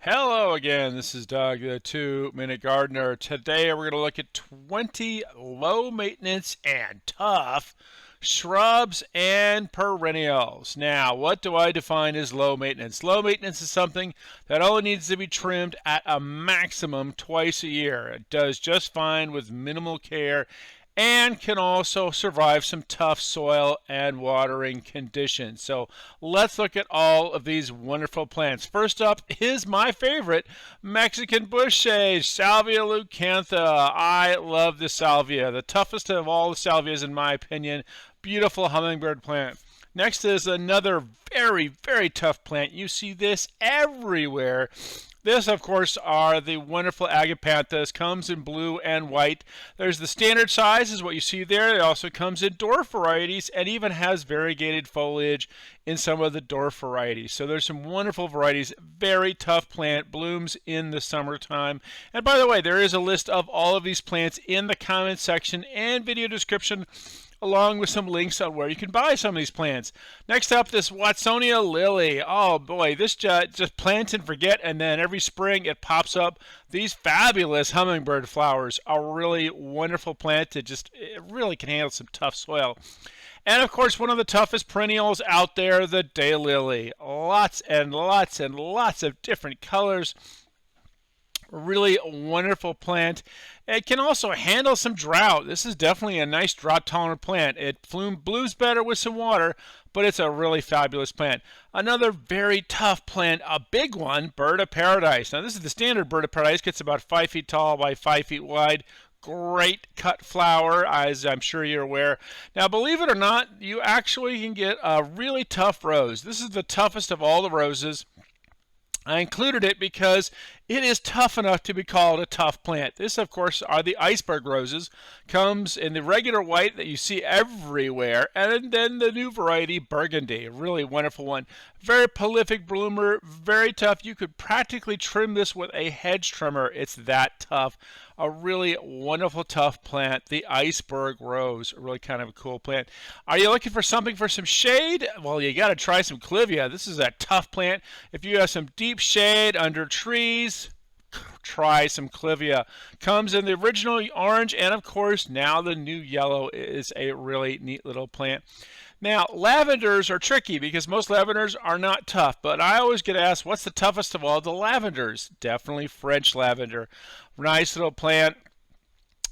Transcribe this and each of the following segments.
Hello again, this is Doug, the 2-Minute Gardener. Today we're going to look at 20 low maintenance and tough shrubs and perennials. Now, what do I define as low maintenance? Low maintenance is something that only needs to be trimmed at a maximum twice a year. It does just fine with minimal care and can also survive some tough soil and watering conditions. So let's look at all of these wonderful plants. First up is my favorite, Mexican bush sage, Salvia Lucantha. I love the salvia, the toughest of all the salvias in my opinion. Beautiful hummingbird plant. Next is another very tough plant. You see this everywhere. This, of course, are the wonderful agapanthus. Comes in blue and white. There's the standard size, is what you see there. It also comes in dwarf varieties and even has variegated foliage in some of the dwarf varieties. So there's some wonderful varieties. Very tough plant. Blooms in the summertime. And by the way, there is a list of all of these plants in the comment section and video description, along with some links on where you can buy some of these plants. Next up, this Watsonia Lily. Oh boy, this just plant and forget, and then every spring it pops up these fabulous hummingbird flowers. A really wonderful plant that it really can handle some tough soil. And of course, one of the toughest perennials out there, the daylily. Lots and lots of different colors. Really wonderful plant. It can also handle some drought. This is definitely a nice drought-tolerant plant. It blooms better with some water, but it's a really fabulous plant. Another very tough plant, a big one, bird of paradise. Now, this is the standard bird of paradise. Gets about 5 feet tall by 5 feet wide. Great cut flower, as I'm sure you're aware. Now, believe it or not, you actually can get a really tough rose. This is the toughest of all the roses. I included it because it is tough enough to be called a tough plant. This, of course, are the iceberg roses. Comes in the regular white that you see everywhere, and then the new variety, burgundy. A really wonderful one. Very prolific bloomer, very tough. You could practically trim this with a hedge trimmer. It's that tough. A really wonderful tough plant, the iceberg rose. Really kind of a cool plant. Are you looking for something for some shade? Well, you got to try some Clivia. This is a tough plant. If you have some deep shade under trees, try some Clivia. Comes in the original orange, and of course now the new yellow. Is a really neat little plant. Now, lavenders are tricky because most lavenders are not tough, but I always get asked, what's the toughest of all the lavenders? Definitely French lavender. Nice little plant.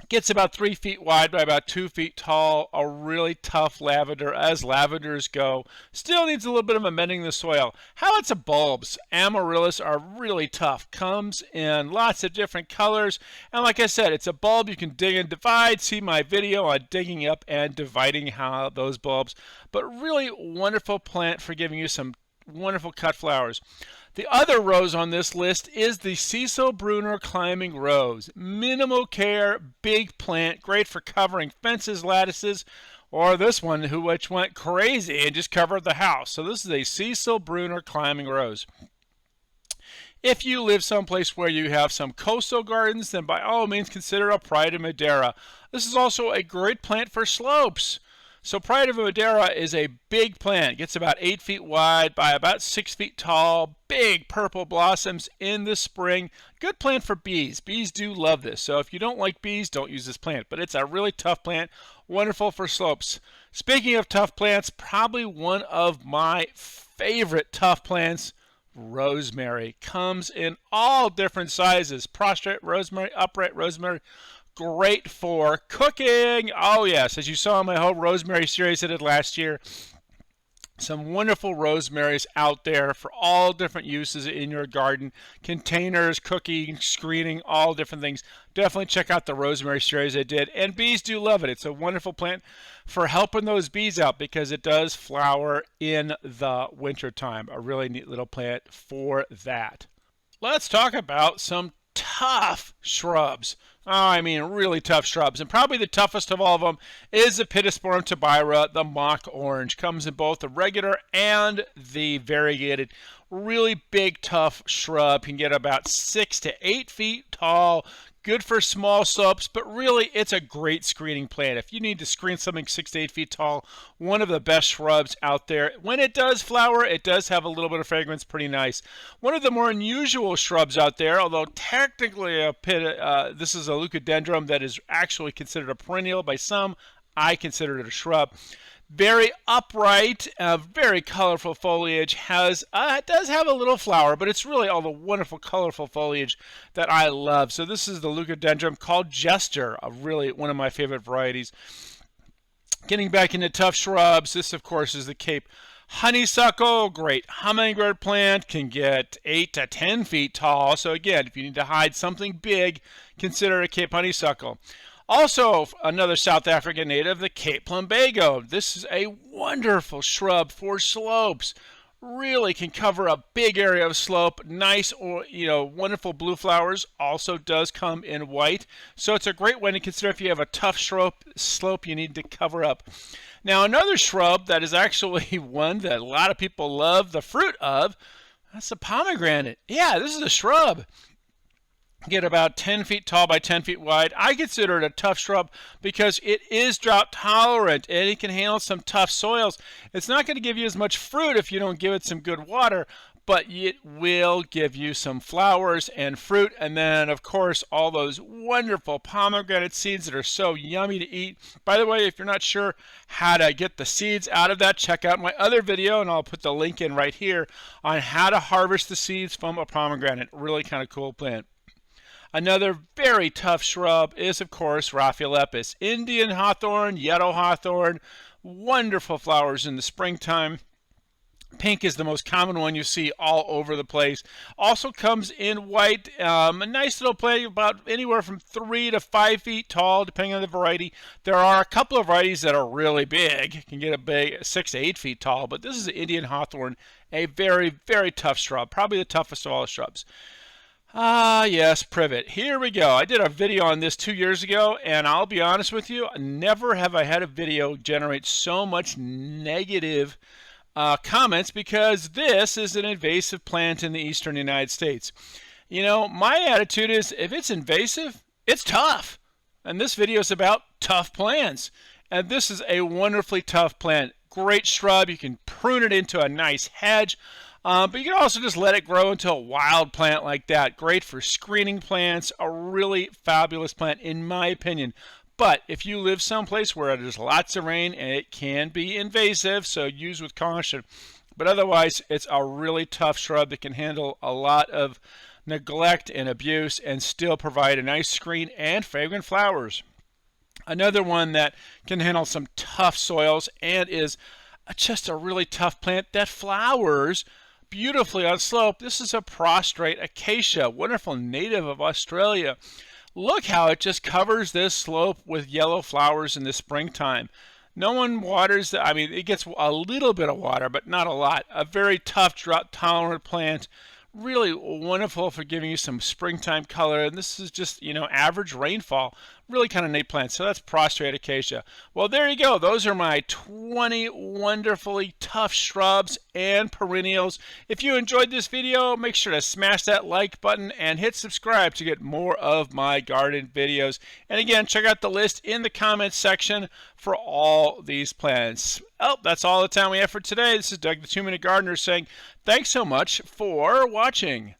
Gets about 3 feet wide by about 2 feet tall. A really tough lavender as lavenders go. Still needs a little bit of amending the soil. How about some bulbs? Amaryllis are really tough. Comes in lots of different colors. And like I said, it's a bulb you can dig and divide. See my video on digging up and dividing how those bulbs. But really wonderful plant for giving you some wonderful cut flowers. The other rose on this list is the Cecil Brunner climbing rose. Minimal care, big plant, great for covering fences, lattices, or this one which went crazy and just covered the house. So this is a Cecil Brunner climbing rose. If you live someplace where you have some coastal gardens, then by all means consider a Pride of Madera. This is also a great plant for slopes. So Pride of Madera is a big plant. It gets about 8 feet wide by about 6 feet tall. Big purple blossoms in the spring. Good plant for bees. Bees do love this. So if you don't like bees, don't use this plant. But it's a really tough plant. Wonderful for slopes. Speaking of tough plants, probably one of my favorite tough plants, rosemary. Comes in all different sizes. Prostrate rosemary, upright rosemary. Great for cooking. Oh yes, as you saw in my whole rosemary series I did last year, some wonderful rosemaries out there for all different uses in your garden. Containers, cooking, screening, all different things. Definitely check out the rosemary series I did. And bees do love it. It's a wonderful plant for helping those bees out because it does flower in the wintertime. A really neat little plant for that. Let's talk about some tough shrubs. Oh, I mean really tough shrubs. And probably the toughest of all of them is the Pittosporum tibira, the mock orange. Comes in both the regular and the variegated. Really big, tough shrub. Can get about 6 to 8 feet tall. Good for small slopes, but really it's a great screening plant. If you need to screen something 6 to 8 feet tall, one of the best shrubs out there. When it does flower, it does have a little bit of fragrance, pretty nice. One of the more unusual shrubs out there, although technically this is a Lucadendrum that is actually considered a perennial by some. I consider it a shrub. Very upright, very colorful foliage. It does have a little flower, but it's really all the wonderful, colorful foliage that I love. So this is the Lucadendrum called Jester, really one of my favorite varieties. Getting back into tough shrubs, this of course is the Cape Honeysuckle. Great hummingbird plant, can get 8 to 10 feet tall. So again, if you need to hide something big, consider a Cape Honeysuckle. Also, another South African native, the Cape Plumbago. This is a wonderful shrub for slopes. Really can cover a big area of slope. Nice, or wonderful blue flowers. Also does come in white. So it's a great one to consider if you have a tough slope you need to cover up. Now, another shrub that is actually one that a lot of people love the fruit of, that's the pomegranate. Yeah, this is a shrub. Get about 10 feet tall by 10 feet wide. I consider it a tough shrub because it is drought tolerant and it can handle some tough soils. It's not going to give you as much fruit if you don't give it some good water, but it will give you some flowers and fruit. And then, of course, all those wonderful pomegranate seeds that are so yummy to eat. By the way, if you're not sure how to get the seeds out of that, check out my other video, and I'll put the link in right here on how to harvest the seeds from a pomegranate. Really kind of cool plant. Another very tough shrub is, of course, Raphaelepis. Indian hawthorn, yellow hawthorn, wonderful flowers in the springtime. Pink is the most common one you see all over the place. Also comes in white. A nice little plant, about anywhere from 3 to 5 feet tall, depending on the variety. There are a couple of varieties that are really big. Can get a big 6 to 8 feet tall, but this is the Indian hawthorn, a very, very tough shrub. Probably the toughest of all the shrubs. Yes, privet. Here we go. I did a video on this 2 years ago, and I'll be honest with you, never have I had a video generate so much negative comments, because this is an invasive plant in the eastern United States. My attitude is, if it's invasive, it's tough. And this video is about tough plants. And this is a wonderfully tough plant. Great shrub. You can prune it into a nice hedge. But you can also just let it grow into a wild plant like that. Great for screening plants. A really fabulous plant, in my opinion. But if you live someplace where there's lots of rain, and it can be invasive, so use with caution. But otherwise, it's a really tough shrub that can handle a lot of neglect and abuse and still provide a nice screen and fragrant flowers. Another one that can handle some tough soils and is just a really tough plant that flowers beautifully on slope. This is a prostrate acacia, wonderful native of Australia. Look how it just covers this slope with yellow flowers in the springtime. No one waters it gets a little bit of water, but not a lot. A very tough, drought-tolerant plant. Really wonderful for giving you some springtime color. And this is just, average rainfall. Really kind of neat plant. So that's prostrate acacia. Well, there you go. Those are my 20 wonderfully tough shrubs and perennials. If you enjoyed this video, make sure to smash that like button and hit subscribe to get more of my garden videos. And again, check out the list in the comments section for all these plants. Oh, that's all the time we have for today. This is Doug, the 2-Minute Gardener, saying thanks so much for watching.